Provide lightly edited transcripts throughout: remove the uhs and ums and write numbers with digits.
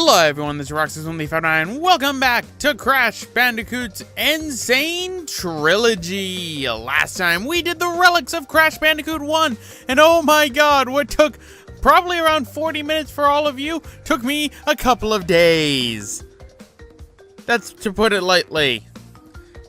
Hello everyone, this is Roxas1559 and welcome back to Crash Bandicoot's Sane Trilogy. Last time we did the relics of Crash Bandicoot 1, and oh my god, what took probably around 40 minutes for all of you, took me a couple of days. That's to put it lightly.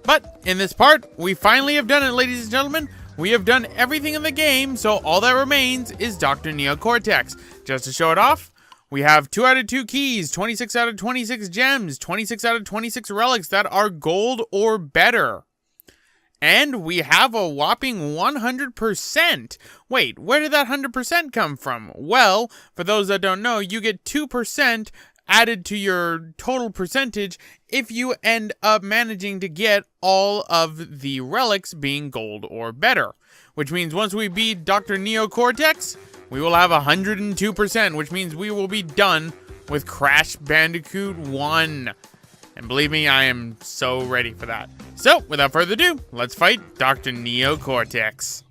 But in this part, we finally have done it, ladies and gentlemen. We have done everything in the game, so all that remains is Dr. Neo Cortex. Just to show it off, we have 2 out of 2 keys, 26 out of 26 gems, 26 out of 26 relics that are gold or better. And we have a whopping 100%. Wait, where did that 100% come from? Well, for those that don't know, you get 2% added to your total percentage if you end up managing to get all of the relics being gold or better. Which means once we beat Dr. Neo Cortex, we will have 102%, which means we will be done with Crash Bandicoot 1. And believe me, I am so ready for that. So, without further ado, let's fight Dr. Neo Cortex.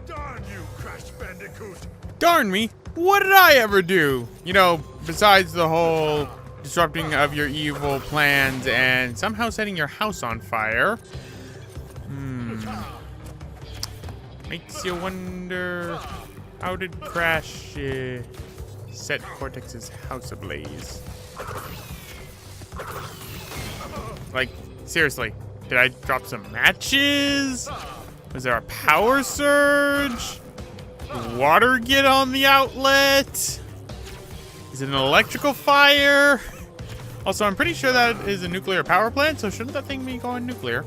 Darn you, Crash Bandicoot! Darn me, what did I ever do? You know, besides the whole disrupting of your evil plans and somehow setting your house on fire. Makes you wonder, how did Crash set Cortex's house ablaze? Like, seriously, did I drop some matches? Was there a power surge? Did water get on the outlet? Is it an electrical fire? Also, I'm pretty sure that is a nuclear power plant, so shouldn't that thing be going nuclear?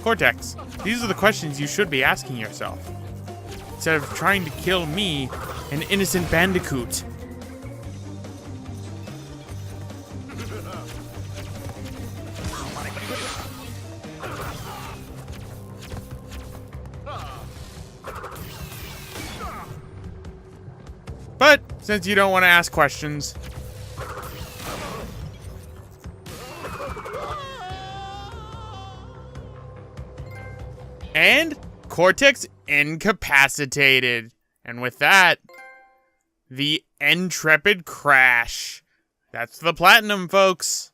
Cortex, these are the questions you should be asking yourself, instead of trying to kill me, an innocent bandicoot. But since you don't want to ask questions, and Cortex incapacitated. And with that, the intrepid Crash. That's the platinum, folks.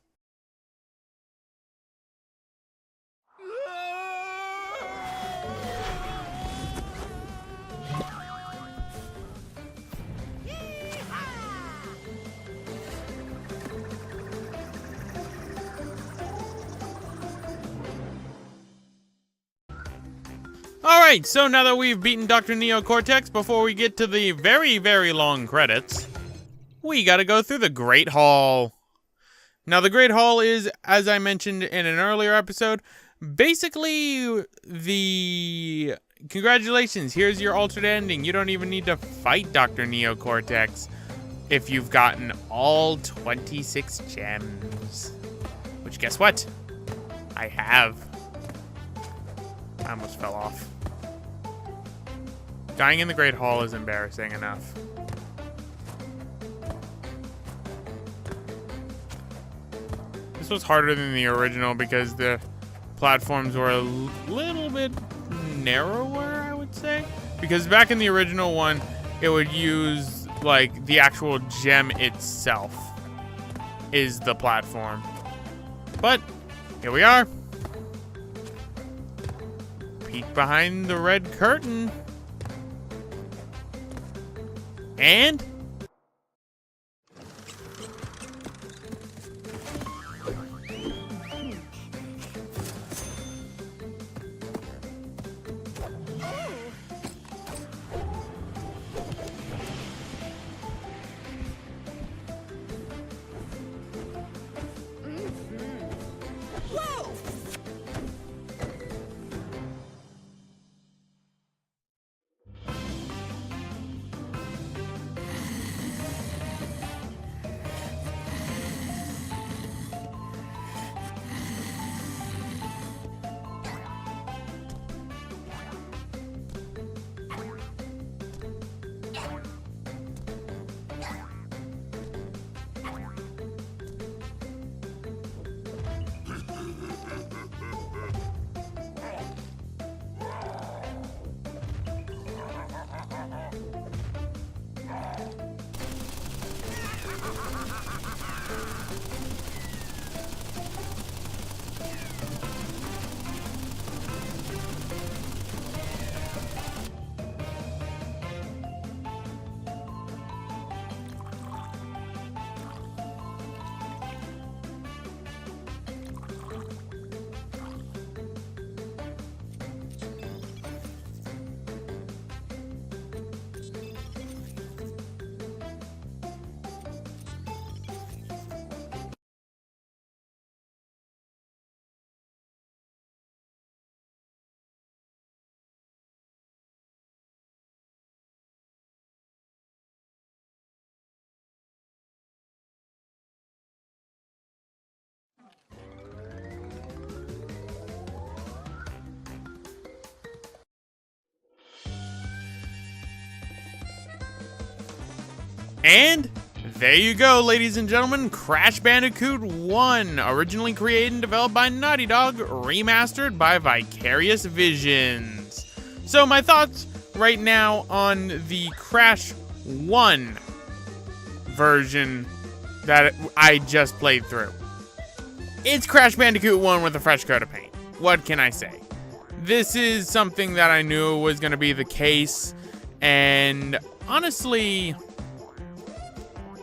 Alright, so now that we've beaten Dr. Neo Cortex, before we get to the very, very long credits, we gotta go through the Great Hall. Now, the Great Hall is, as I mentioned in an earlier episode, basically the... Congratulations, here's your alternate ending. You don't even need to fight Dr. Neo Cortex if you've gotten all 26 gems. Which, guess what? I have. I almost fell off. Dying in the Great Hall is embarrassing enough. This was harder than the original because the platforms were a little bit narrower, I would say. Because back in the original one, it would use, like, the actual gem itself is the platform. But, here we are. Peek behind the red curtain. And And there you go, ladies and gentlemen, Crash Bandicoot 1, originally created and developed by Naughty Dog, remastered by Vicarious Visions. So my thoughts right now on the Crash 1 version that I just played through. It's Crash Bandicoot 1 with a fresh coat of paint. What can I say? This is something that I knew was going to be the case, and honestly,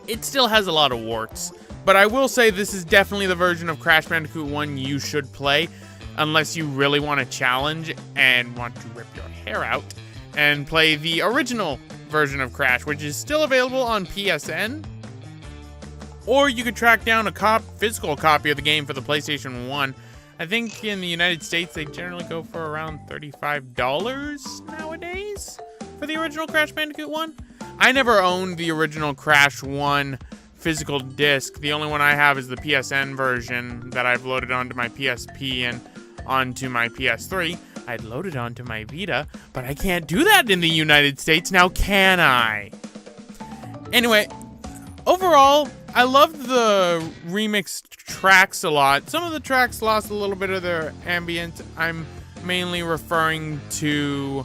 it still has a lot of warts. But I will say this is definitely the version of Crash Bandicoot 1 you should play, unless you really want a challenge and want to rip your hair out and play the original version of Crash, which is still available on PSN. Or you could track down a physical copy of the game for the PlayStation 1. I think in the United States they generally go for around $35 nowadays for the original Crash Bandicoot 1. I never owned the original Crash 1 physical disc. The only one I have is the PSN version that I've loaded onto my PSP and onto my PS3. I'd loaded onto my Vita, but I can't do that in the United States now, can I? Anyway, overall, I loved the remixed tracks a lot. Some of the tracks lost a little bit of their ambient. I'm mainly referring to,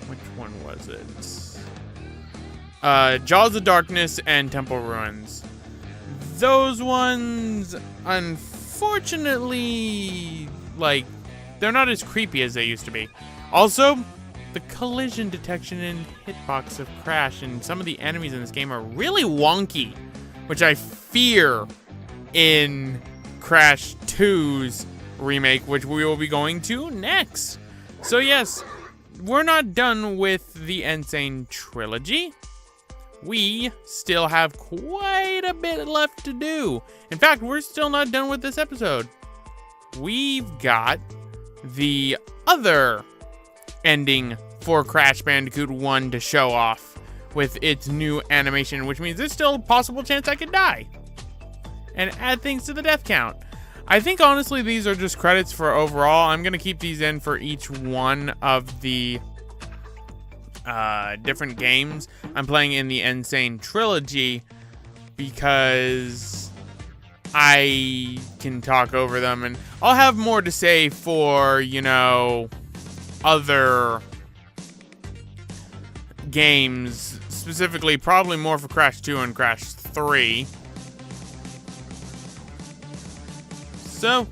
which one was it? Jaws of Darkness and Temple Ruins. Those ones, unfortunately, like, they're not as creepy as they used to be. Also, the collision detection and hitbox of Crash and some of the enemies in this game are really wonky, which I fear in Crash 2's remake, which we will be going to next. So yes, we're not done with the Sane Trilogy. We still have quite a bit left to do. In fact, we're still not done with this episode. We've got the other ending for Crash Bandicoot 1 to show off with its new animation, which means there's still a possible chance I could die and add things to the death count. I think honestly these are just credits for overall. I'm gonna keep these in for each one of the different games I'm playing in the Sane Trilogy, because I can talk over them and I'll have more to say for, you know, other games, specifically probably more for Crash 2 and Crash 3. So,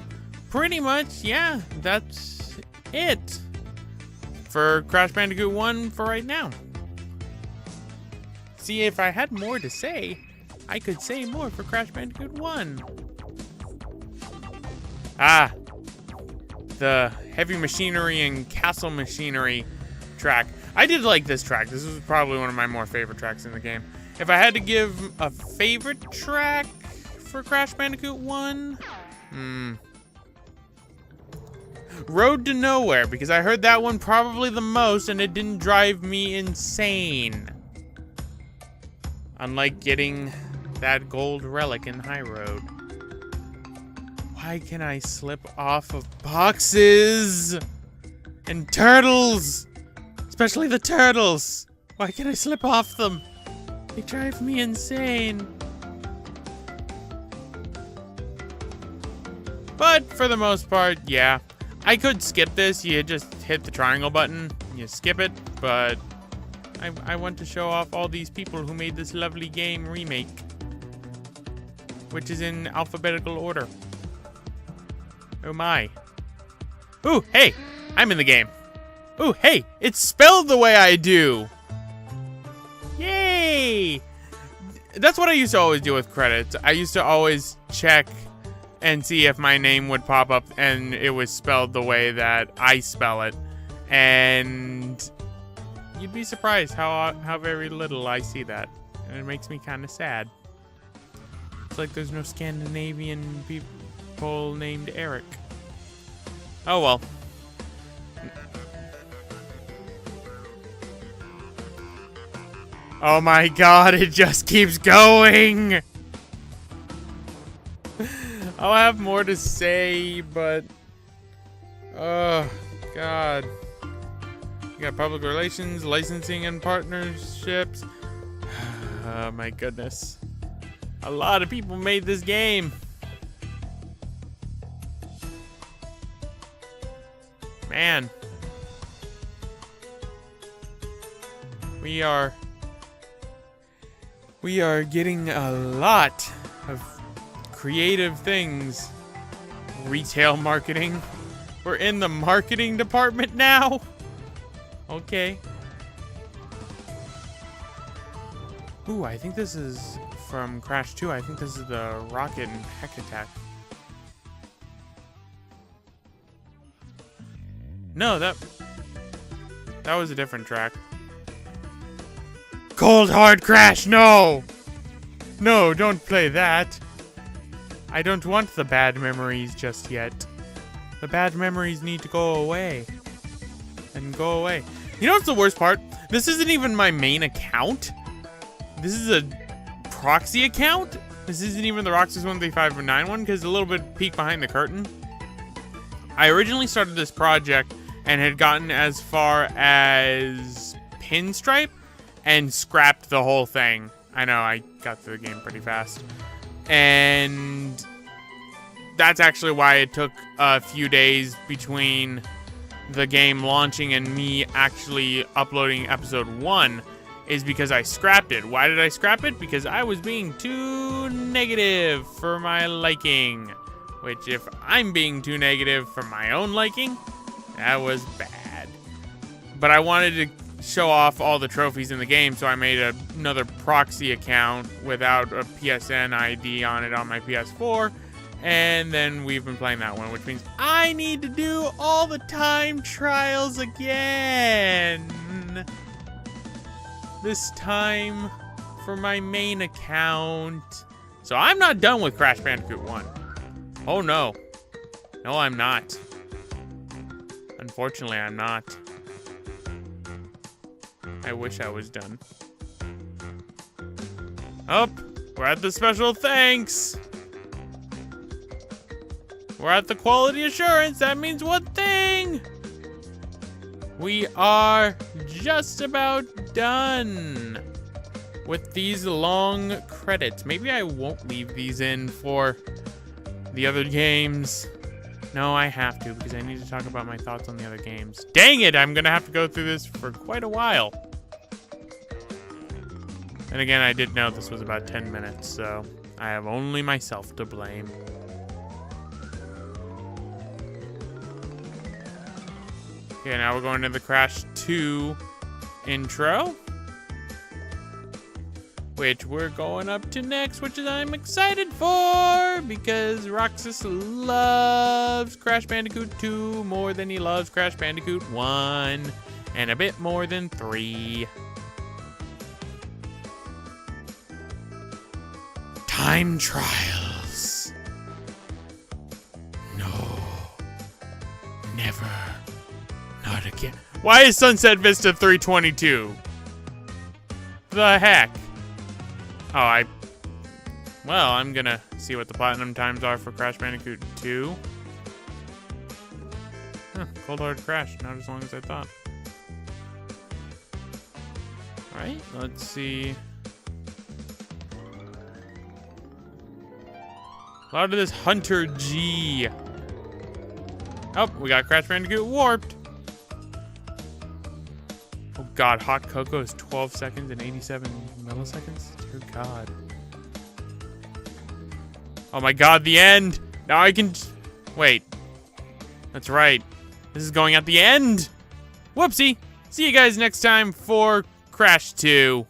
pretty much, yeah, that's it for Crash Bandicoot 1 for right now. See, if I had more to say, I could say more for Crash Bandicoot 1. Ah, the heavy machinery and castle machinery track. I did like this track. This was probably one of my more favorite tracks in the game. If I had to give a favorite track for Crash Bandicoot 1, Road to Nowhere, because I heard that one probably the most and it didn't drive me insane. Unlike getting that gold relic in High Road. Why can I slip off of boxes and turtles? Especially the turtles. Why can I slip off them? They drive me insane. But for the most part, yeah. I could skip this. You just hit the triangle button. You skip it. But I want to show off all these people who made this lovely game remake, which is in alphabetical order. Oh my. Ooh, hey, I'm in the game. Ooh, hey, it's spelled the way I do. Yay! That's what I used to always do with credits. I used to always check and see if my name would pop up and it was spelled the way that I spell it. And you'd be surprised how very little I see that. And it makes me kind of sad. It's like there's no Scandinavian people named Eric. Oh well. Oh my god, it just keeps going! I'll have more to say, but... oh, god. You got public relations, licensing, and partnerships. Oh my goodness. A lot of people made this game. Man. We are getting a lot of creative things. Retail marketing. We're in the marketing department now. Okay. Ooh, I think this is from Crash 2. I think this is the rocket and heck attack. No, that was a different track. Cold Hard Crash, no! No, don't play that. I don't want the bad memories just yet. The bad memories need to go away. And go away. You know what's the worst part? This isn't even my main account. This is a proxy account. This isn't even the Roxas 13509 one, because a little bit peek behind the curtain. I originally started this project and had gotten as far as Pinstripe and scrapped the whole thing. I know, I got through the game pretty fast. And that's actually why it took a few days between the game launching and me actually uploading episode 1, is because I scrapped it. Why did I scrap it? Because I was being too negative for my liking. Which, if I'm being too negative for my own liking, that was bad. But I wanted to show off all the trophies in the game, so I made another proxy account without a PSN ID on it on my PS4. And then we've been playing that one, which means I need to do all the time trials again. This time for my main account. So I'm not done with Crash Bandicoot 1. Oh no. No, I'm not. Unfortunately, I'm not. I wish I was done. Oh, we're at the special thanks. We're at the quality assurance. That means one thing. We are just about done with these long credits. Maybe I won't leave these in for the other games. No, I have to, because I need to talk about my thoughts on the other games. Dang it, I'm gonna have to go through this for quite a while. And again, I did know this was about 10 minutes, so I have only myself to blame. Okay, now we're going to the Crash 2 intro, which we're going up to next, which is I'm excited for, because Roxas loves Crash Bandicoot 2 more than he loves Crash Bandicoot 1, and a bit more than 3. Time trials. No. Never. Not again. Why is Sunset Vista 322? The heck? Oh, well, I'm gonna see what the platinum times are for Crash Bandicoot 2. Huh, Cold Hard Crash, not as long as I thought. Alright, let's see. A lot of this Hunter G. Oh, we got Crash Bandicoot Warped. Oh god, Hot Cocoa is 12 seconds and 87 milliseconds? Dear god. Oh my god, the end! Now I can... Wait. That's right. This is going at the end! Whoopsie! See you guys next time for Crash 2.